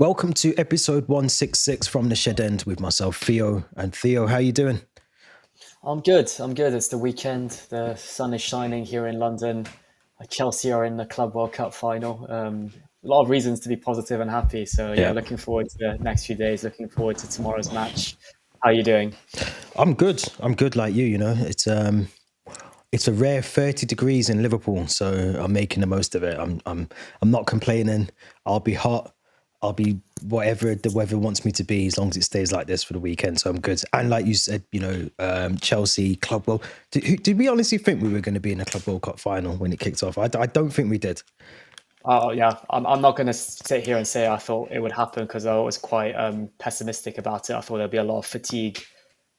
Welcome to episode 166 from the Shed End with myself, Theo and Theo. How you doing? I'm good. I'm good. It's the weekend. The sun is shining here in London. Chelsea are in the Club World Cup final. A lot of reasons to be positive and happy. So yeah, Yeah, looking forward to the next few days. Looking forward to tomorrow's match. How are you doing? I'm good. I'm good like you, it's a rare 30 degrees in Liverpool, so I'm making the most of it. I'm not complaining. I'll be hot. I'll be whatever the weather wants me to be as long as it stays like this for the weekend. So I'm good. And like you said, Chelsea Club World. Did we honestly think we were going to be in a Club World Cup final when it kicked off? I don't think we did. Oh yeah, I'm not going to sit here and say I thought it would happen because I was quite pessimistic about it. I thought there'd be a lot of fatigue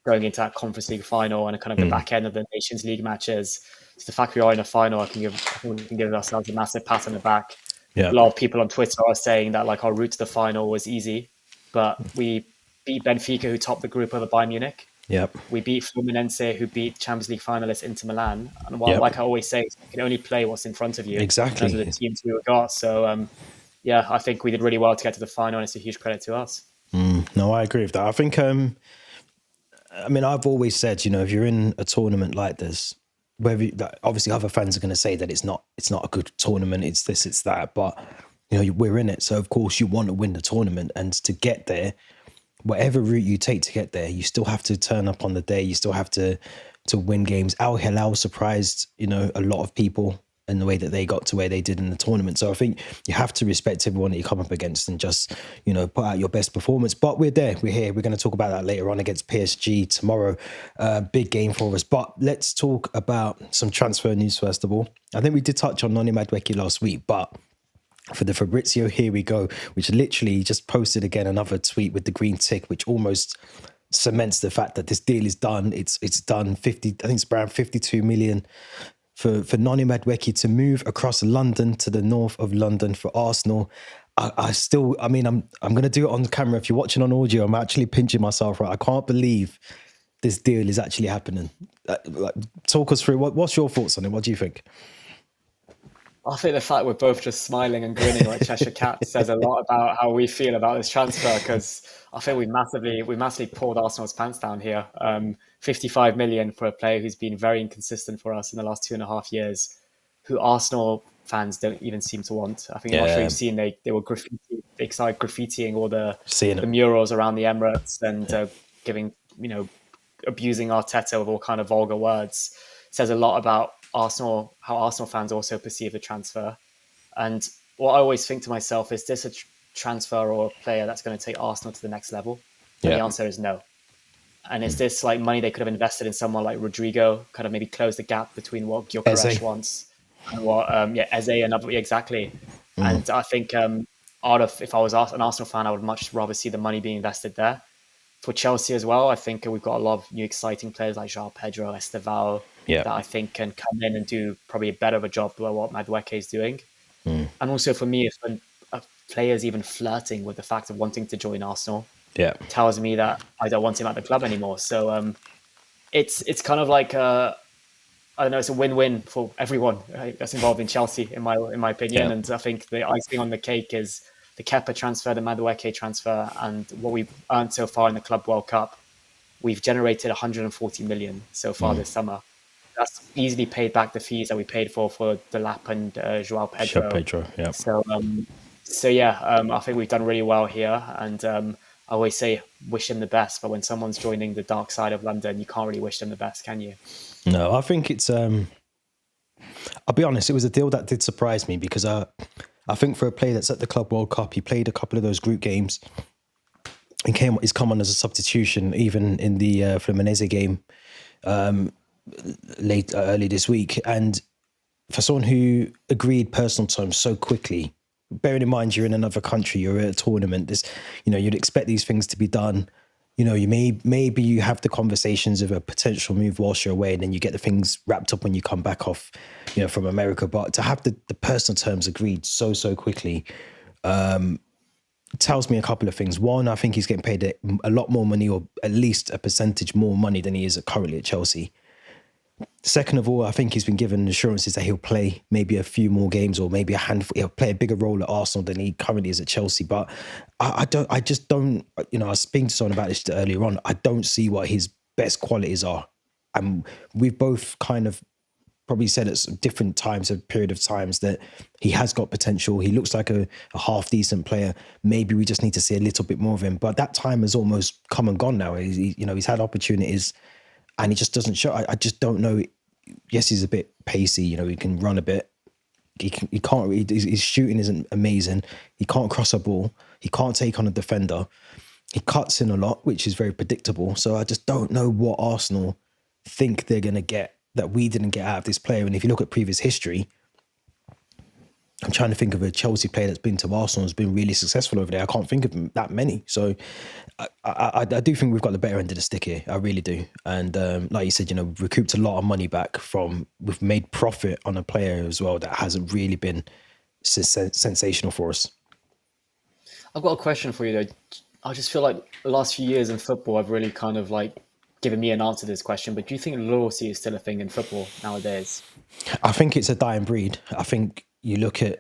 going into that Conference League final and kind of the back end of the Nations League matches. So the fact we are in a final, I think we can give ourselves a massive pat on the back. Yeah. A lot of people on Twitter are saying that like our route to the final was easy, but we beat Benfica, who topped the group over Bayern Munich. Yep. We beat Fluminense, who beat Champions League finalists Inter Milan. And Yep. like I always say, you can only play what's in front of you. Exactly. Those are the teams we got. So yeah, I think we did really well to get to the final, and it's a huge credit to us. No, I agree with that. I think, I've always said, if you're in a tournament like this, obviously other fans are going to say that it's not a good tournament, it's this, it's that, but we're in it, so of course you want to win the tournament, and to get there, whatever route you take to get there, you still have to turn up on the day, you still have to win games. Al Hilal surprised a lot of people in the way that they got to where they did in the tournament. So I think you have to respect everyone that you come up against and just, put out your best performance. But we're there, we're here. We're going to talk about that later on against PSG tomorrow. Big game for us. But let's talk about some transfer news first of all. I think we did touch on Noni Madueke last week, but for the Fabrizio, here we go, which literally just posted again another tweet with the green tick, which almost cements the fact that this deal is done. It's done. I think it's around 52 million for Noni Madueke to move across London to the north of London for Arsenal. I'm going to do it on camera. If you're watching on audio, I'm actually pinching myself, right? I can't believe this deal is actually happening. Talk us through, what's your thoughts on it? What do you think? I think the fact we're both just smiling and grinning like Cheshire Cats says a lot about how we feel about this transfer, because I think we massively pulled Arsenal's pants down here. 55 million for a player who's been very inconsistent for us in the last 2.5 years, who Arsenal fans don't even seem to want. I think I'm sure you've seen they were graffitiing all the murals around the Emirates and giving, abusing Arteta with all kind of vulgar words. It says a lot about Arsenal, how Arsenal fans also perceive the transfer. And what I always think to myself, is this a transfer or a player that's going to take Arsenal to the next level? And the answer is no. And is this like money they could have invested in someone like Rodrigo, kind of maybe close the gap between what Gyökeres wants and what Eze and other, exactly. And I think if I was an Arsenal fan, I would much rather see the money being invested there. For Chelsea as well, I think we've got a lot of new exciting players like João Pedro, Estevao, that I think can come in and do probably a better of a job than what Madueke is doing. And also for me, if a player is even flirting with the fact of wanting to join Arsenal, tells me that I don't want him at the club anymore. So it's kind of like I don't know, it's a win-win for everyone that's involved in Chelsea, in my opinion. And I think the icing on the cake is the Kepa transfer, the Madueke transfer, and what we've earned so far in the Club World Cup. We've generated 140 million so far this summer. That's easily paid back the fees that we paid for Delap and João Pedro. I think we've done really well here. And I always say, wish him the best. But when someone's joining the dark side of London, you can't really wish them the best, can you? No, I think it's... I'll be honest, it was a deal that did surprise me, because I think for a player that's at the Club World Cup, he played a couple of those group games and he's come on as a substitution, even in the Fluminense game early this week. And for someone who agreed personal terms so quickly, bearing in mind you're in another country, you're at a tournament, you'd expect these things to be done. Maybe you have the conversations of a potential move whilst you're away, and then you get the things wrapped up when you come back off, from America. But to have the personal terms agreed so quickly tells me a couple of things. One, I think he's getting paid a lot more money, or at least a percentage more money than he is currently at Chelsea. Second of all, I think he's been given assurances that he'll play maybe a few more games or maybe a handful. He'll play a bigger role at Arsenal than he currently is at Chelsea. But I just don't. I was speaking to someone about this earlier on. I don't see what his best qualities are, and we've both kind of probably said at different times, a period of times, that he has got potential. He looks like a half decent player. Maybe we just need to see a little bit more of him. But that time has almost come and gone now. He's had opportunities, and he just doesn't show. I just don't know. Yes, he's a bit pacey. He can run a bit. He can't. His shooting isn't amazing. He can't cross a ball. He can't take on a defender. He cuts in a lot, which is very predictable. So I just don't know what Arsenal think they're going to get that we didn't get out of this player. And if you look at previous history, I'm trying to think of a Chelsea player that's been to Arsenal and has been really successful over there. I can't think of that many. So I do think we've got the better end of the stick here. I really do. And like you said, we've recouped a lot of money back we've made profit on a player as well that hasn't really been sensational for us. I've got a question for you though. I just feel like the last few years in football have really kind of given me an answer to this question, but do you think loyalty is still a thing in football nowadays? I think it's a dying breed. I think you look at,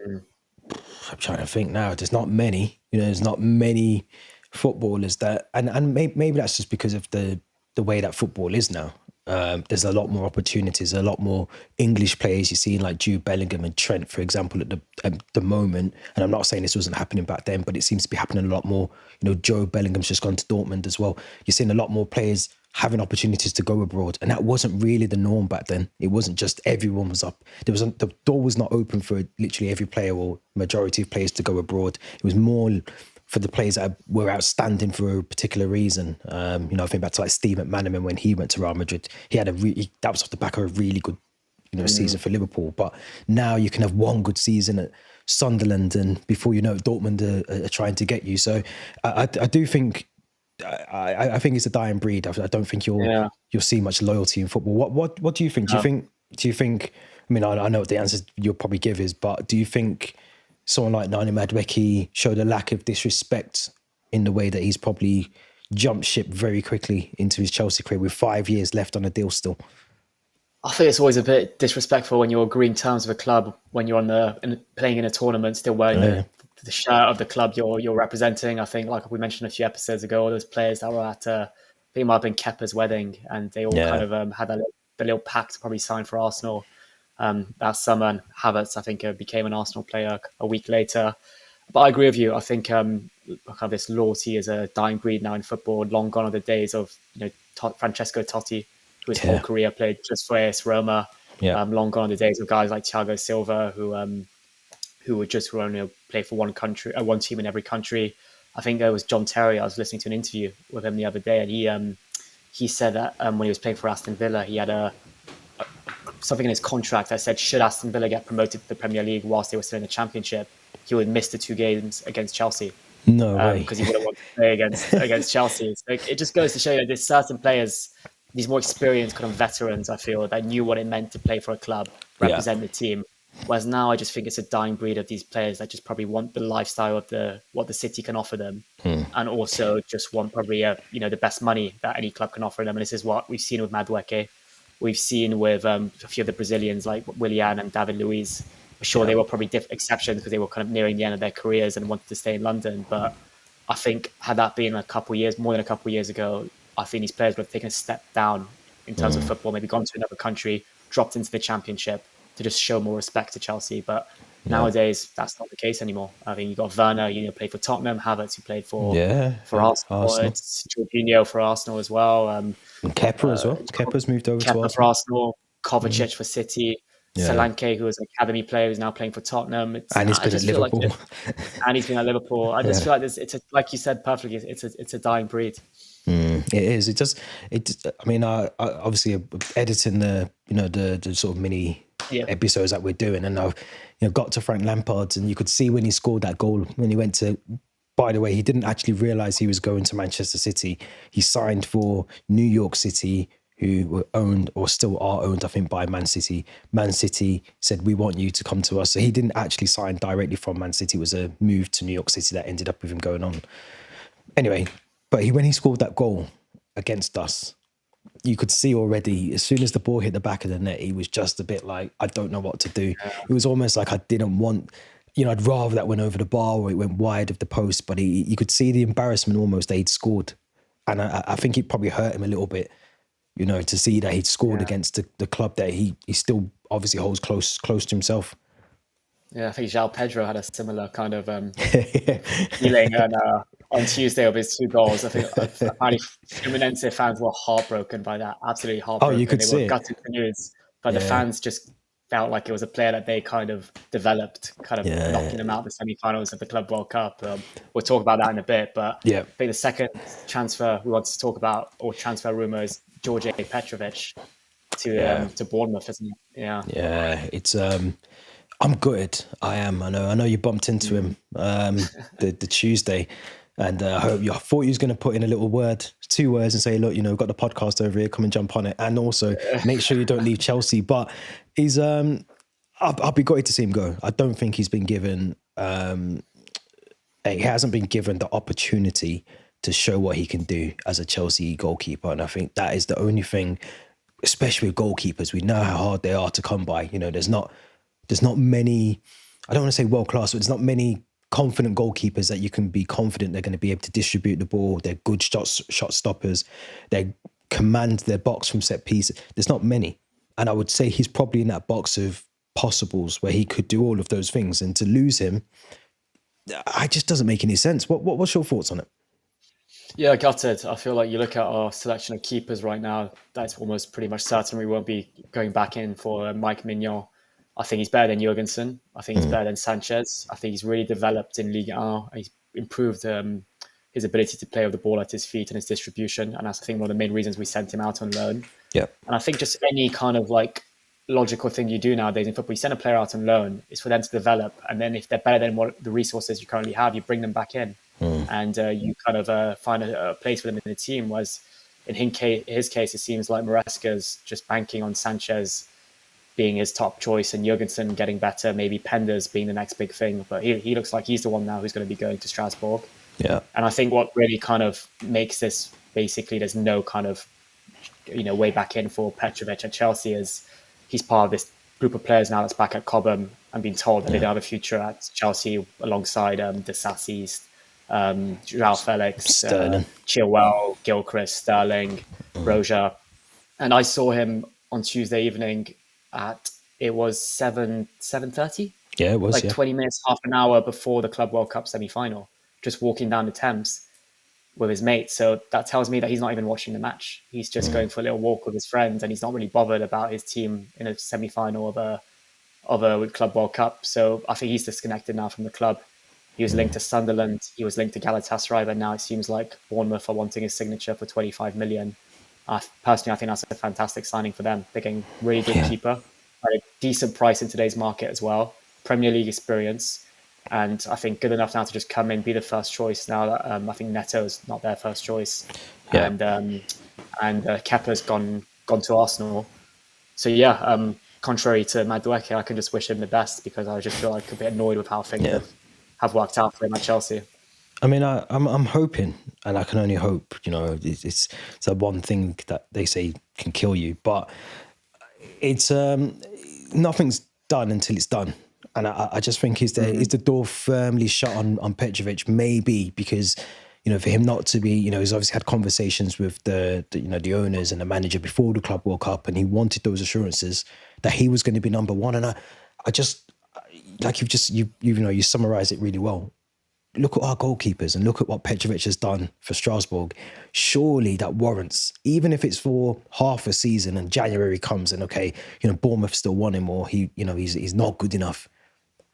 I'm trying to think now, there's not many, there's not many footballers that, and maybe that's just because of the way that football is now. There's a lot more opportunities, a lot more English players. You see like Jude Bellingham and Trent, for example, at the moment. And I'm not saying this wasn't happening back then, but it seems to be happening a lot more. Joe Bellingham's just gone to Dortmund as well. You're seeing a lot more players having opportunities to go abroad, and that wasn't really the norm back then. It wasn't just everyone was up. The door was not open for literally every player or majority of players to go abroad. It was more for the players that were outstanding for a particular reason. I think back to like Steve McManaman when he went to Real Madrid. He had that was off the back of a really good, season for Liverpool. But now you can have one good season at Sunderland, and before you know it, Dortmund are trying to get you. So I do think. I think it's a dying breed. I don't think you'll see much loyalty in football. What do you think? Do you think? I mean, I know what the answer you'll probably give is, but do you think someone like Noni Madueke showed a lack of disrespect in the way that he's probably jumped ship very quickly into his Chelsea career with 5 years left on a deal still? I think it's always a bit disrespectful when you're agreeing terms with a club when you're playing in a tournament, still wearing the shirt of the club you're representing. I think, like we mentioned a few episodes ago, those players that were at, I think it might have been Kepa's wedding, and they all kind of had the little pact to probably sign for Arsenal that summer. And Havertz, I think, became an Arsenal player a week later. But I agree with you. I think kind of this loyalty is a dying breed now in football. Long gone are the days of Francesco Totti, whose whole career played just for AS Roma. Long gone are the days of guys like Thiago Silva, who would just only play for one country, one team in every country. I think there was John Terry. I was listening to an interview with him the other day, and he said that when he was playing for Aston Villa, he had something in his contract that said, should Aston Villa get promoted to the Premier League whilst they were still in the Championship, he would miss the 2 games against Chelsea. No way. Because he wouldn't want to play against Chelsea. So it just goes to show you that there's certain players, these more experienced kind of veterans, I feel, that knew what it meant to play for a club, represent the team. Whereas now I just think it's a dying breed of these players that just probably want the lifestyle of what the city can offer them, and also just want probably the best money that any club can offer them. And this is what we've seen with Madueke. We've seen with a few of the Brazilians like Willian and David Luiz. For sure, they were probably exceptions because they were kind of nearing the end of their careers and wanted to stay in London. But I think had that been more than a couple of years ago, I think these players would have taken a step down in terms of football, maybe gone to another country, dropped into the Championship to just show more respect to Chelsea. But nowadays, that's not the case anymore. I think you've got Werner, played for Tottenham, Havertz, who played for Arsenal. It's Jorginho for Arsenal as well. And Kepa as well. Kepa's moved over to Arsenal. For Arsenal, Kovacic for City, Solanke, who was an academy player, who's now playing for Tottenham. And he's been at Liverpool. And he's been at Liverpool. I just feel like like you said perfectly, it's a dying breed. It is. It does. I mean, I obviously editing the sort of mini episodes that we're doing, and I've got to Frank Lampard, and you could see when he scored that goal when he went to. By the way, he didn't actually realise he was going to Manchester City. He signed for New York City, who were owned or still are owned, I think, by Man City. Man City said, we want you to come to us. So he didn't actually sign directly from Man City. It was a move to New York City that ended up with him going on. Anyway, but when he scored that goal against us, you could see already, as soon as the ball hit the back of the net, he was just a bit like, I don't know what to do. It was almost like I didn't want, I'd rather that went over the bar or it went wide of the post, but you could see the embarrassment almost that he'd scored. And I think it probably hurt him a little bit, to see that he'd scored against the club that he still obviously holds close to himself. Yeah, I think João Pedro had a similar kind of feeling on Tuesday of his 2 goals. I think apparently Fluminense fans were heartbroken by that, absolutely heartbroken. You could they see were it. gutted for news, but the fans just felt like it was a player that they kind of developed, knocking them out of the semi-finals of the Club World Cup. We'll talk about that in a bit, but I think the second transfer we want to talk about, or transfer rumour, is Djordje Petrovic to Bournemouth, isn't it? Yeah, it's I'm gutted. I am. I know you bumped into him the Tuesday, and I thought he was going to put in a little word, 2 words, and say, look, we've got the podcast over here, come and jump on it, and also make sure you don't leave Chelsea. But he's I'll be gutted to see him go. I don't think he's been given he hasn't been given the opportunity to show what he can do as a Chelsea goalkeeper, and I think that is the only thing, especially with goalkeepers. We know how hard they are to come by. There's not many, I don't want to say world-class, but there's not many confident goalkeepers that you can be confident they're going to be able to distribute the ball. They're good shot stoppers. They command their box from set pieces. There's not many. And I would say he's probably in that box of possibles where he could do all of those things. And to lose him, it just doesn't make any sense. What's your thoughts on it? Yeah, gutted. I feel like you look at our selection of keepers right now, that's almost pretty much certain we won't be going back in for Mike Mignon. I think he's better than Jurgensen. I think he's better than Sanchez. I think he's really developed in Ligue 1. He's improved his ability to play with the ball at his feet and his distribution. And that's, I think, one of the main reasons we sent him out on loan. Yeah. And I think just any kind of logical thing you do nowadays in football, you send a player out on loan, is for them to develop. And then if they're better than what the resources you currently have, you bring them back in. And you kind of find a place for them in the team. Whereas in his case, it seems like Maresca's just banking on Sanchez being his top choice and Jurgensen getting better, maybe Penders being the next big thing. But he looks like he's the one now who's going to be going to Strasbourg. Yeah. And I think what really kind of makes this, basically, there's no kind of, way back in for Petrovic at Chelsea, is he's part of this group of players now that's back at Cobham and been told that they don't have a future at Chelsea alongside De Sassis, João Felix, Chilwell, Gilchrist, Sterling, Broja. And I saw him on Tuesday evening it was 7:30. Yeah, it was 20 minutes, half an hour before the Club World Cup semi-final, just walking down the Thames with his mates. So that tells me that he's not even watching the match. He's just going for a little walk with his friends, and he's not really bothered about his team in a semi-final of a Club World Cup. So I think he's disconnected now from the club. He was linked to Sunderland. He was linked to Galatasaray, but now it seems like Bournemouth are wanting his signature for 25 million. Personally, I think that's a fantastic signing for them. They're getting really good keeper at a decent price in today's market as well. Premier League experience, and I think good enough now to just come in, be the first choice. Now that I think Neto's not their first choice, and Kepa's gone to Arsenal. So contrary to Madueke, I can just wish him the best, because I just feel like a bit annoyed with how things have worked out for him at Chelsea. I mean, I'm hoping, and I can only hope. It's the one thing that they say can kill you, but it's nothing's done until it's done, and I just think is the door firmly shut on Petrovic? Maybe because for him not to be, he's obviously had conversations with the owners and the manager before the Club World Cup, and he wanted those assurances that he was going to be number one. And I just, like you summarize it really well. Look at our goalkeepers and look at what Petrovic has done for Strasbourg. Surely that warrants, even if it's for half a season and January comes and Bournemouth still want him, or he's not good enough.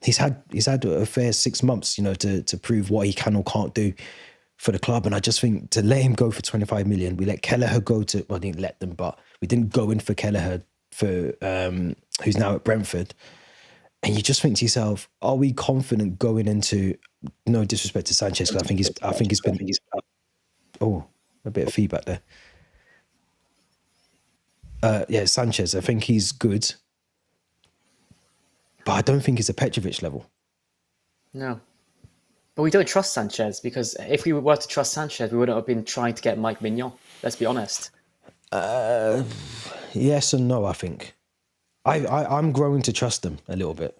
He's had a fair 6 months, to prove what he can or can't do for the club. And I just think to let him go for 25 million, we let Kelleher go to, well, I didn't let them, but we didn't go in for Kelleher for who's now at Brentford. And you just think to yourself, are we confident going into, no disrespect to Sanchez, because I think he's been a bit of feedback there. Sanchez, I think he's good, but I don't think he's a Petrovic level. No. But we don't trust Sanchez, because if we were to trust Sanchez, we wouldn't have been trying to get Mike Mignon. Let's be honest. Yes and no, I think. I'm growing to trust them a little bit.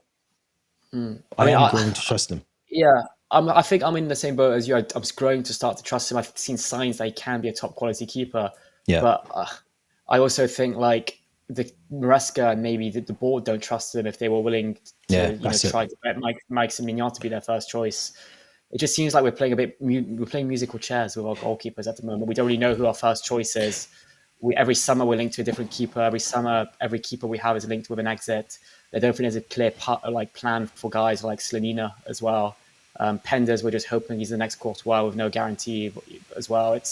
I I mean, am growing to trust them. yeah, I think I'm in the same boat as you. I'm growing to start to trust him. I've seen signs that he can be a top quality keeper, Yeah. but I also think like the Maresca and maybe the board don't trust him if they were willing Yeah, to that's it. try to get Mike Mignon to be their first choice. It just seems like we're playing we're playing musical chairs with our goalkeepers at the moment. We don't really know who our first choice is. Every summer we're linked to a different keeper. Every summer, every keeper we have is linked with an exit. I don't think there's a clear plan for guys like Slanina as well. Penders, we're just hoping he's the next Courtois with no guarantee as well. It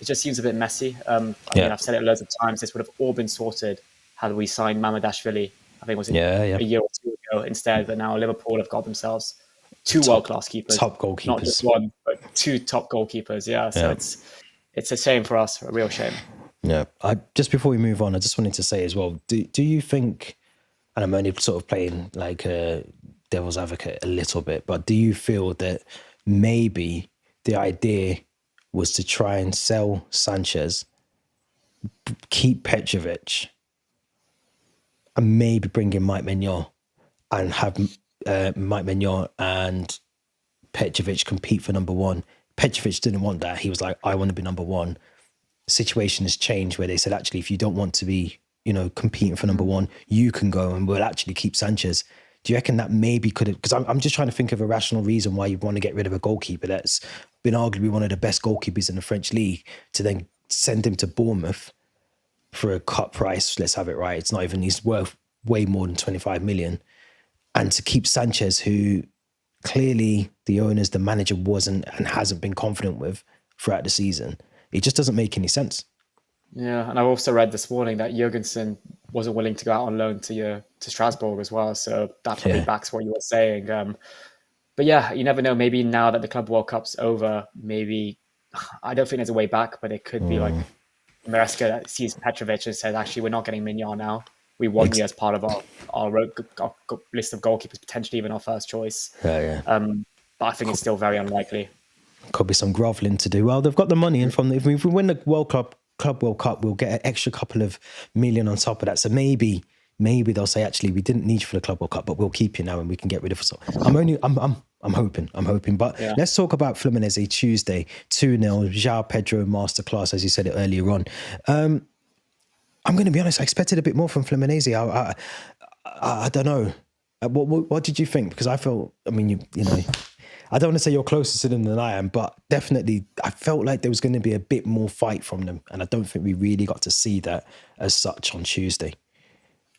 just seems a bit messy. I mean, Yeah. I've said it loads of times. This would have all been sorted had we signed Mamadashvili. I think it was Yeah. a year or two ago instead. But now Liverpool have got themselves two Top world-class keepers, top not just goalkeepers. one, but two top goalkeepers. Yeah, so Yeah. it's a shame for us, a real shame. Yeah. Just before we move on, I just wanted to say as well, do you think, and I'm only sort of playing like a devil's advocate a little bit, but do you feel that maybe the idea was to try and sell Sanchez, keep Petrovic, and maybe bring in Mike Mignon and have Mike Mignon and Petrovic compete for number one? Petrovic didn't want that. He was like, I want to be number one. Situation has changed where they said, actually, if you don't want to be, competing for number one, you can go and we'll actually keep Sanchez. Do you reckon that maybe could have, because I'm just trying to think of a rational reason why you'd want to get rid of a goalkeeper that's been arguably one of the best goalkeepers in the French league to then send him to Bournemouth for a cut price. Let's have it right. It's not even, he's worth way more than 25 million. And to keep Sanchez, who clearly the owners, the manager wasn't and hasn't been confident with throughout the season. It just doesn't make any sense. Yeah, and I also read this morning that Jurgensen wasn't willing to go out on loan to Strasbourg as well, so that probably backs what you were saying. But yeah, you never know. Maybe now that the Club World Cup's over, maybe I don't think there's a way back, but it could be like Maresca that sees Petrovic and says, "Actually, we're not getting Mignon now. We want you as part of our list of goalkeepers, potentially even our first choice." Yeah. But I think it's still very unlikely. Could be some groveling to do. Well, they've got the money, and if we win the Club World Cup, we'll get an extra couple of million on top of that. So maybe they'll say, actually, we didn't need you for the Club World Cup, but we'll keep you now and we can get rid of it. So I'm hoping. But let's talk about Fluminense Tuesday, 2-0, João Pedro masterclass, as you said it earlier on. I'm going to be honest, I expected a bit more from Fluminense. I don't know. What did you think? Because I felt, I mean, you know, I don't want to say you're closer to them than I am, but definitely I felt like there was going to be a bit more fight from them. And I don't think we really got to see that as such on Tuesday.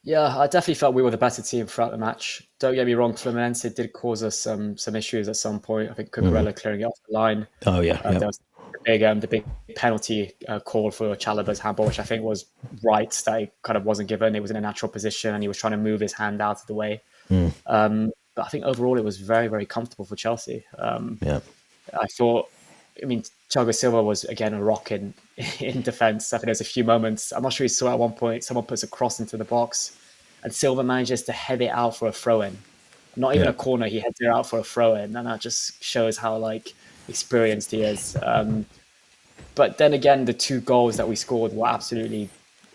Yeah, I definitely felt we were the better team throughout the match. Don't get me wrong, Fluminense did cause us some issues at some point. I think Cucurella clearing it off the line. Oh, yeah. There was the big penalty call for Chalobah's handball, which I think was right, that he kind of wasn't given. It was in a natural position and he was trying to move his hand out of the way. But I think overall it was very, very comfortable for Chelsea. I thought, I mean, Thiago Silva was, again, a rock in defence. I think there's a few moments. I'm not sure you saw at one point, someone puts a cross into the box and Silva manages to head it out for a throw-in. Not even a corner, he heads it out for a throw-in. And that just shows how, experienced he is. But then again, the two goals that we scored were absolutely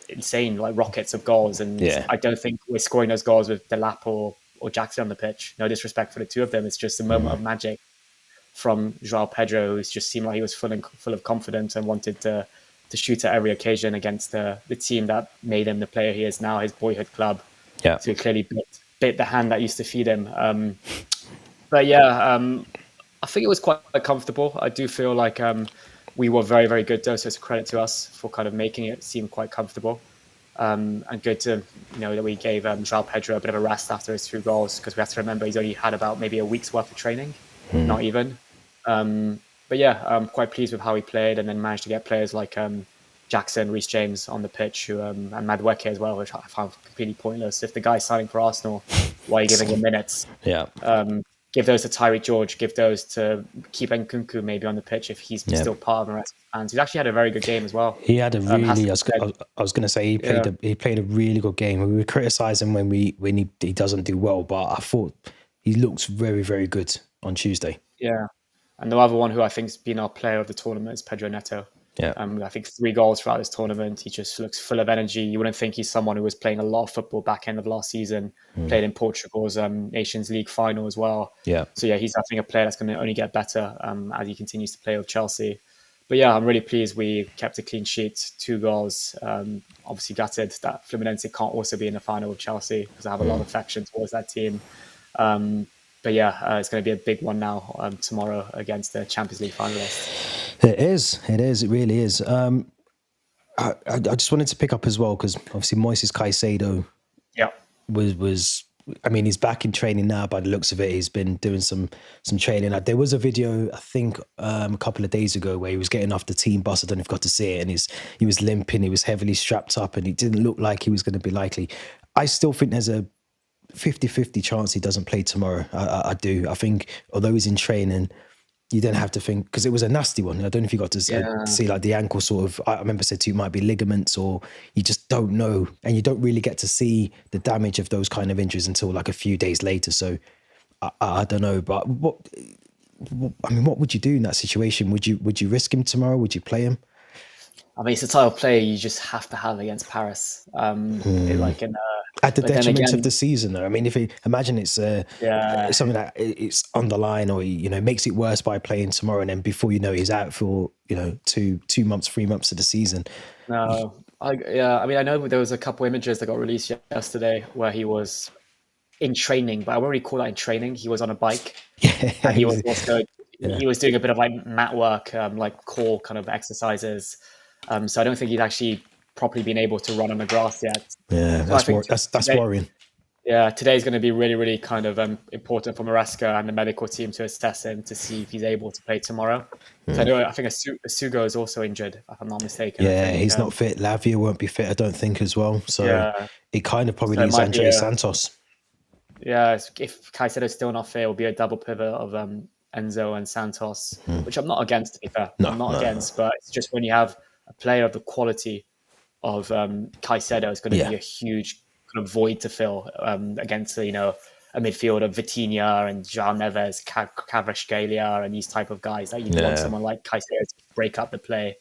insane, like rockets of goals. And I don't think we're scoring those goals with Delap or Jackson on the pitch. No disrespect for the two of them. It's just a moment of magic from João Pedro, who just seemed like he was full of confidence and wanted to shoot at every occasion against the team that made him the player he is now, his boyhood club. So he clearly bit the hand that used to feed him. I think it was quite comfortable. I do feel like we were very, very good, though, so it's a credit to us for kind of making it seem quite comfortable. And good to know that we gave João Pedro a bit of a rest after his 2 goals, because we have to remember he's only had about maybe a week's worth of training, not even. I'm quite pleased with how he played, and then managed to get players like Jackson, Reece James on the pitch, and Madueke as well, which I found completely pointless. If the guy's signing for Arsenal, why are you giving him minutes? Give those to Tyreek George, give those to keep Nkunku maybe on the pitch if he's still part of the rest of the fans. He's actually had a very good game as well. He had a really, I was going to say, he played a really good game. We criticise him when he doesn't do well, but I thought he looks very, very good on Tuesday. Yeah. And the other one who I think has been our player of the tournament is Pedro Neto. Yeah. I think 3 goals throughout this tournament. He just looks full of energy. You wouldn't think he's someone who was playing a lot of football back end of last season, played in Portugal's Nations League final as well. Yeah. So yeah, he's I think a player that's going to only get better as he continues to play with Chelsea. But yeah, I'm really pleased we kept a clean sheet, 2 goals. Obviously gutted that Fluminense can't also be in the final with Chelsea because I have a lot of affection towards that team. But yeah, it's going to be a big one now tomorrow against the Champions League finalists. It is. It really is. I just wanted to pick up as well because obviously Moises Caicedo Yeah. was. I mean, he's back in training now. By the looks of it, he's been doing some training. There was a video I think a couple of days ago where he was getting off the team bus. I don't know if you got to see it, and he was limping. He was heavily strapped up, and it didn't look like he was going to be likely. I still think there's a 50-50 chance he doesn't play tomorrow. I do. I think although he's in training, you don't have to think, because it was a nasty one. I don't know if you got to see like the ankle sort of, I remember said to you, might be ligaments, or you just don't know. And you don't really get to see the damage of those kind of injuries until like a few days later. So I don't know, but what would you do in that situation? Would you risk him tomorrow? Would you play him? I mean, it's a type of player you just have to have against Paris. At the detriment of the season, though. I mean, imagine it's something that it's on the line, or makes it worse by playing tomorrow, and then before you know, he's out for 2 months, 3 months of the season. No, I mean, I know there was a couple images that got released yesterday where he was in training, but I won't really call that in training. He was on a bike, and he was also he was doing a bit of like mat work, like core kind of exercises. So I don't think he'd actually properly been able to run on the grass yet. Yeah, so that's worrying. Yeah, today's going to be really, really kind of important for Maresca and the medical team to assess him to see if he's able to play tomorrow. So I think Asugo is also injured, if I'm not mistaken. Yeah, he's not fit. Lavia won't be fit, I don't think, as well. So it kind of probably leaves Andre Santos. Yeah, if Caicedo's still not fit, it'll be a double pivot of Enzo and Santos, which I'm not against, to be fair. I'm not against, but it's just when you have a player of the quality of Caicedo, it's going to be a huge kind of void to fill against a midfield of Vitinha and João Neves, Kvaratskhelia, and these type of guys. That you'd want someone like Caicedo to break up the play.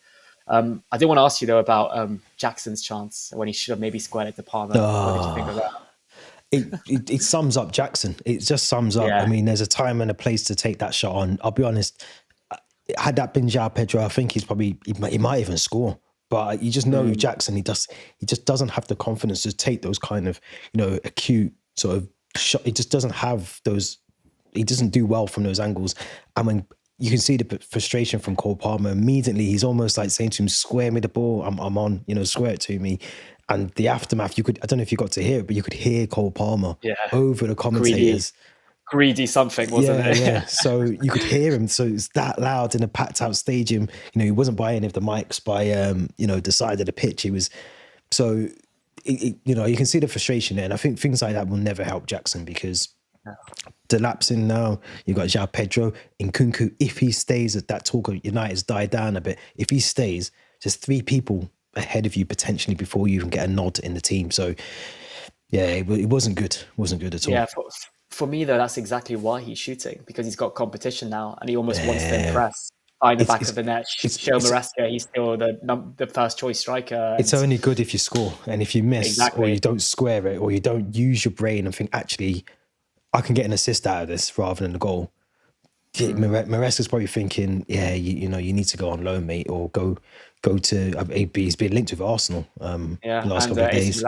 I did want to ask you though about Jackson's chance when he should have maybe squared it to Palmer. What did you think of that? It sums up Jackson. It just sums up. I mean, there's a time and a place to take that shot on. I'll be honest. Had that been João Pedro, I think he might even score. But you just know with Jackson, he just doesn't have the confidence to take those kind of acute sort of shot. He just doesn't have those. He doesn't do well from those angles. And when you can see the frustration from Cole Palmer immediately, he's almost like saying to him, "Square me the ball. I'm on. Square it to me." And the aftermath, I don't know if you got to hear it, but you could hear Cole Palmer over the commentators. Greedy something, wasn't it? Yeah. So you could hear him. So it's that loud in a packed out stadium. He wasn't by any of the mics by the side of the pitch. He was you can see the frustration there. And I think things like that will never help Jackson because delapsing now, you've got João Pedro, Nkunku. If he stays, that talk of United's died down a bit. If he stays, there's 3 people ahead of you potentially before you even get a nod in the team. So yeah, it wasn't good. It wasn't good at all. Yeah. For me, though, that's exactly why he's shooting, because he's got competition now and he almost wants to impress. Find the back of the net, show Maresca he's still the first choice striker. It's only good if you score, and if you miss or you don't square it or you don't use your brain and think, actually, I can get an assist out of this rather than a goal. Maresca's probably thinking, you need to go on loan, mate, or go to he's been linked with Arsenal the last couple of days.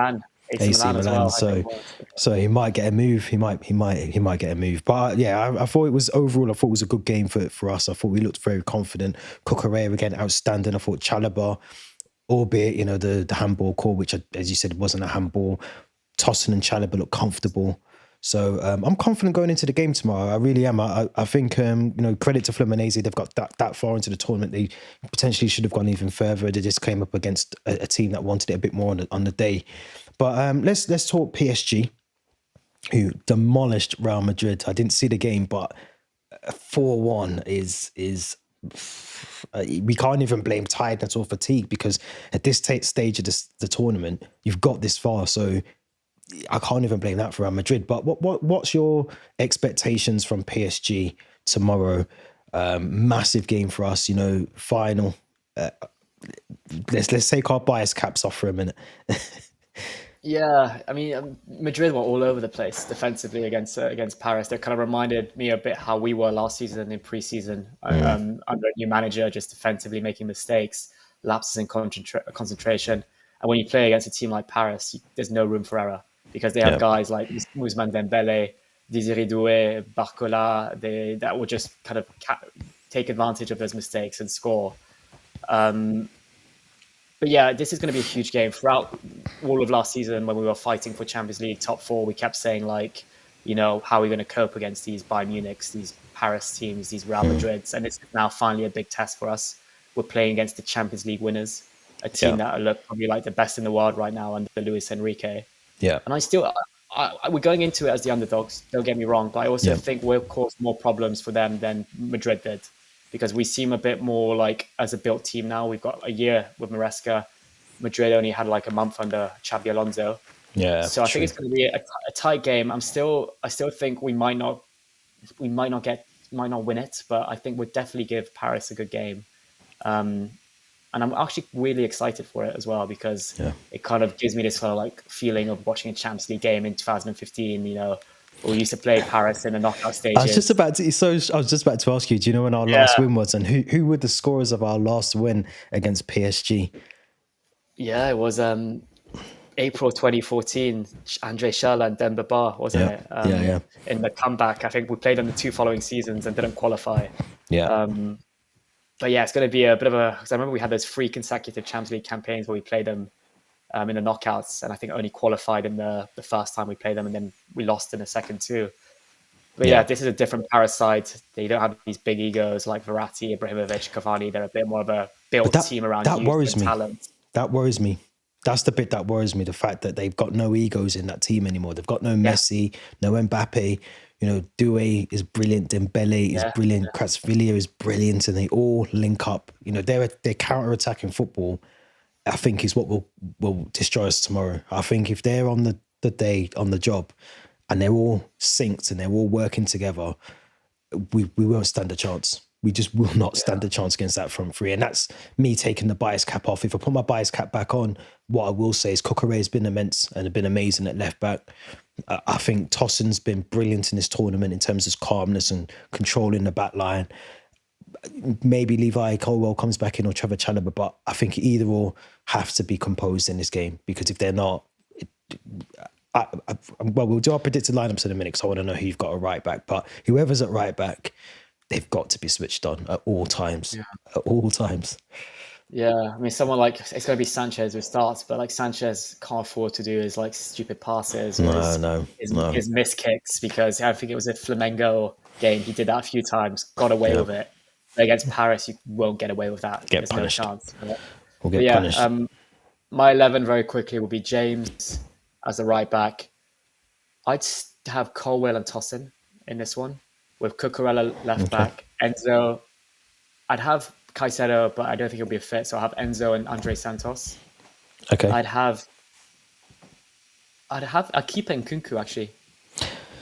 AC Milan, so he might get a move. He might get a move. But I thought it was a good game for us. I thought we looked very confident. Cucurella again outstanding. I thought Chalobah, albeit the handball call, which as you said wasn't a handball. Tosin and Chalobah look comfortable. So I'm confident going into the game tomorrow. I really am. I think credit to Fluminense. They've got that far into the tournament. They potentially should have gone even further. They just came up against a team that wanted it a bit more on the day. But let's talk PSG, who demolished Real Madrid. I didn't see the game, but 4-1 is we can't even blame tiredness or fatigue, because at this stage of the tournament, you've got this far. So I can't even blame that for Real Madrid. But what's your expectations from PSG tomorrow? Massive game for us, final. let's take our bias caps off for a minute. Yeah, I mean, Madrid were all over the place defensively against Paris. They kind of reminded me a bit how we were last season in pre-season under a new manager, just defensively making mistakes, lapses in concentration. And when you play against a team like Paris, there's no room for error because they have Yeah. guys like Ousmane Dembele, Désiré Doué, Barcola, that will just kind of take advantage of those mistakes and score. But yeah, this is going to be a huge game. Throughout all of last season, when we were fighting for Champions League top 4, we kept saying like, how are we going to cope against these Bayern Munichs, these Paris teams, these Real Madrids? And it's now finally a big test for us. We're playing against the Champions League winners, a team that look probably like the best in the world right now under Luis Enrique. Yeah. And we're going into it as the underdogs, don't get me wrong, but I also think we'll cause more problems for them than Madrid did. Because we seem a bit more like as a built team now. We've got a year with Maresca. Madrid only had like a month under Xabi Alonso. Yeah. So I think it's going to be a tight game. I still think we might not win it, but I think we'll definitely give Paris a good game. And I'm actually really excited for it as well because it kind of gives me this kind of like feeling of watching a Champions League game in 2015. We used to play Paris in the knockout stages. I was just about to ask you, do you know when our last win was, and who were the scorers of our last win against PSG? Yeah, it was April 2014. Andre Schürrle and Demba Ba, wasn't it? In the comeback, I think we played them the 2 following seasons and didn't qualify. Yeah. But yeah, it's going to be a bit of because I remember we had those 3 consecutive Champions League campaigns where we played them in the knockouts, and I think only qualified in the first time we played them, and then we lost in the second 2. But yeah, this is a different Paris side. They don't have these big egos like Verratti, Ibrahimovic, Cavani. They're a bit more of a built team around that youth worries and me. talent. That worries me. That's the bit that worries me, the fact that they've got no egos in that team anymore. They've got no Messi, no Mbappe. Doué is brilliant, Dembele is brilliant, Kvaratskhelia is brilliant, and they all link up. Their counter-attacking football, I think, is what will destroy us tomorrow. I think if they're on the day, on the job, and they're all synced and they're all working together, we won't stand a chance. We just will not stand a chance against that front 3. And that's me taking the bias cap off. If I put my bias cap back on, what I will say is Cucurella has been immense and been amazing at left back. I think Tossen's been brilliant in this tournament in terms of calmness and controlling the back line. Maybe Levi Colwell comes back in or Trevor Chalobah, but I think either or have to be composed in this game, because if they're not, we'll do our predicted lineups in a minute because I want to know who you've got at right back. But whoever's at right back, they've got to be switched on at all times. Yeah. At all times. Yeah, I mean, someone like, it's going to be Sanchez who starts, but like Sanchez can't afford to do his like stupid passes or his missed kicks, because I think it was a Flamengo game. He did that a few times, got away with it. But against Paris, you won't get away with that. There's punished. No chance. We'll get punished. My 11 very quickly will be James as the right back. I'd have Colwell and Tosin in this one, with Cucurella left back. Enzo, I'd have Caicedo, but I don't think he'll be a fit. So I'll have Enzo and Andre Santos. Okay. I'd keep Nkunku actually.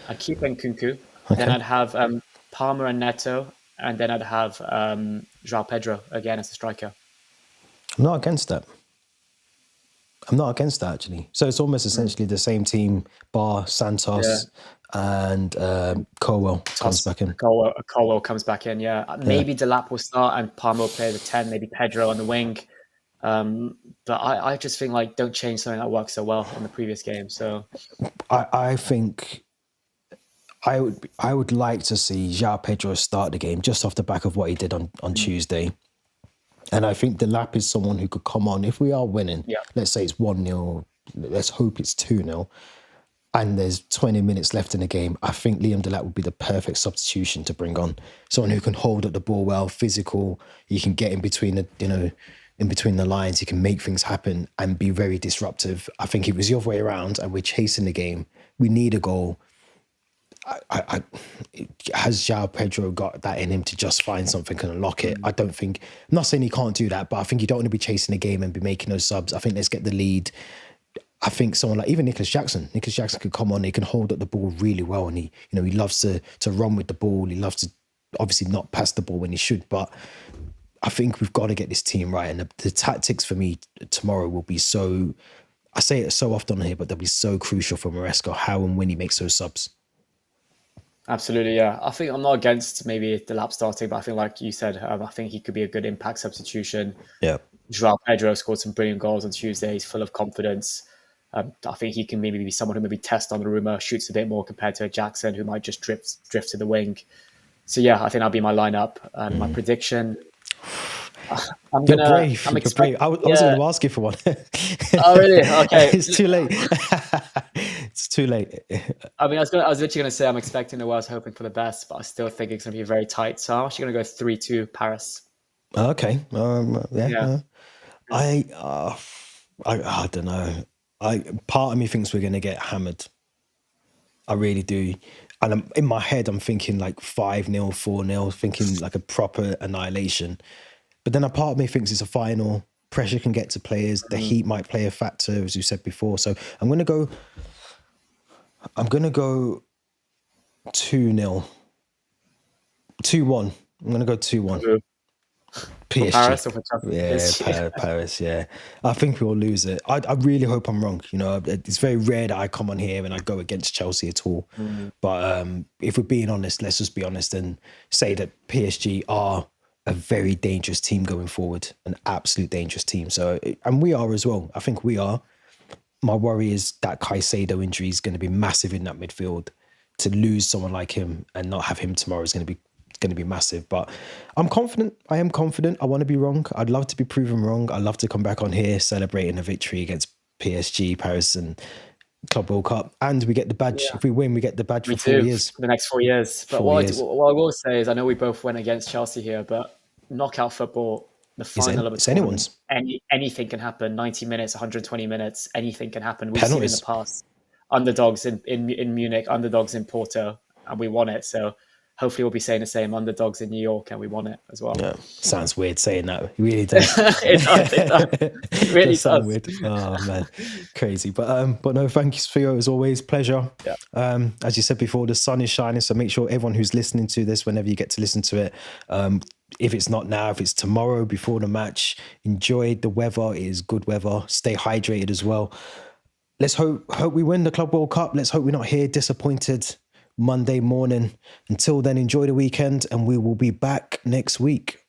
I'd keep Nkunku. Okay. Then I'd have Palmer and Neto, and then I'd have João Pedro again as a striker. I'm not against that. Actually. So it's almost essentially the same team, bar Santos and Colwell comes back in. Colwell comes back in, Maybe Delap will start and Palmer will play the 10, maybe Pedro on the wing. But I just think, like, don't change something that worked so well in the previous game. So I think I would like to see João Pedro start the game just off the back of what he did on Tuesday. And I think Delap is someone who could come on if we are winning. Yeah. Let's say it's 1-0. Let's hope it's 2-0. And there's 20 minutes left in the game. I think Liam Delap would be the perfect substitution to bring on. Someone who can hold up the ball well, physical. You can get in between the lines. He can make things happen and be very disruptive. I think if it was the other way around and we're chasing the game, we need a goal. Has João Pedro got that in him to just find something and unlock it? I don't think. I'm not saying he can't do that, but I think you don't want to be chasing the game and be making those subs. I think let's get the lead. I think someone like even Nicholas Jackson could come on. He can hold up the ball really well, and he loves to run with the ball. He loves to obviously not pass the ball when he should, but I think we've got to get this team right. And the tactics for me tomorrow will be so, I say it so often here, but they'll be so crucial for Maresca, how and when he makes those subs. Absolutely, yeah. I think I'm not against maybe the lap starting, but I think, like you said, I think he could be a good impact substitution. Yeah. João Pedro scored some brilliant goals on Tuesday. He's full of confidence. I think he can maybe be someone who maybe test on the rumor, shoots a bit more compared to Jackson, who might just drift to the wing. So yeah, I think that'll be my lineup and my prediction. You're brave. You're brave. I wasn't going to ask you for one. Oh really? Okay. It's too late. It's too late. I mean, I was literally going to say I'm expecting the worst, hoping for the best, but I still think it's going to be very tight. So I'm actually going to go 3-2 Paris. Okay. Yeah. I don't know. Part of me thinks we're going to get hammered. I really do. And in my head, I'm thinking like 5-0, 4-0, thinking like a proper annihilation. But then a part of me thinks it's a final. Pressure can get to players. The heat might play a factor, as you said before. So I'm going to go 2-0. 2-1. I'm going to go 2-1. PSG. Paris or for Champions? Yeah, Paris, yeah. I think we'll lose it. I really hope I'm wrong. You know, it's very rare that I come on here and I go against Chelsea at all. But if we're being honest, let's just be honest and say that PSG are a very dangerous team going forward, an absolute dangerous team. So, and we are as well. I think we are. My worry is that Caicedo injury is going to be massive in that midfield. To lose someone like him and not have him tomorrow is going to be massive. But I'm confident. I am confident. I want to be wrong. I'd love to be proven wrong. I'd love to come back on here celebrating a victory against PSG, Paris, and Club World Cup, and we get the badge. If we win, we get the badge for 4 years. For the next 4 years. But what I will say is, I know we both went against Chelsea here, but knockout football, the final of a tournament, anything can happen. 90 minutes, 120 minutes, anything can happen. We've seen in the past underdogs in Munich, underdogs in Porto, and we won it. So hopefully we'll be saying the same, underdogs in New York, and we won it as well. Yeah, sounds weird saying that. It really does. It really does. Weird. Oh man, crazy. But no, thank you, Theo. As always, pleasure. Yeah. As you said before, the sun is shining, so make sure everyone who's listening to this, whenever you get to listen to it, if it's not now, if it's tomorrow before the match, enjoy the weather. It is good weather. Stay hydrated as well. Let's hope we win the Club World Cup. Let's hope we're not here disappointed Monday morning. Until then, enjoy the weekend, and we will be back next week.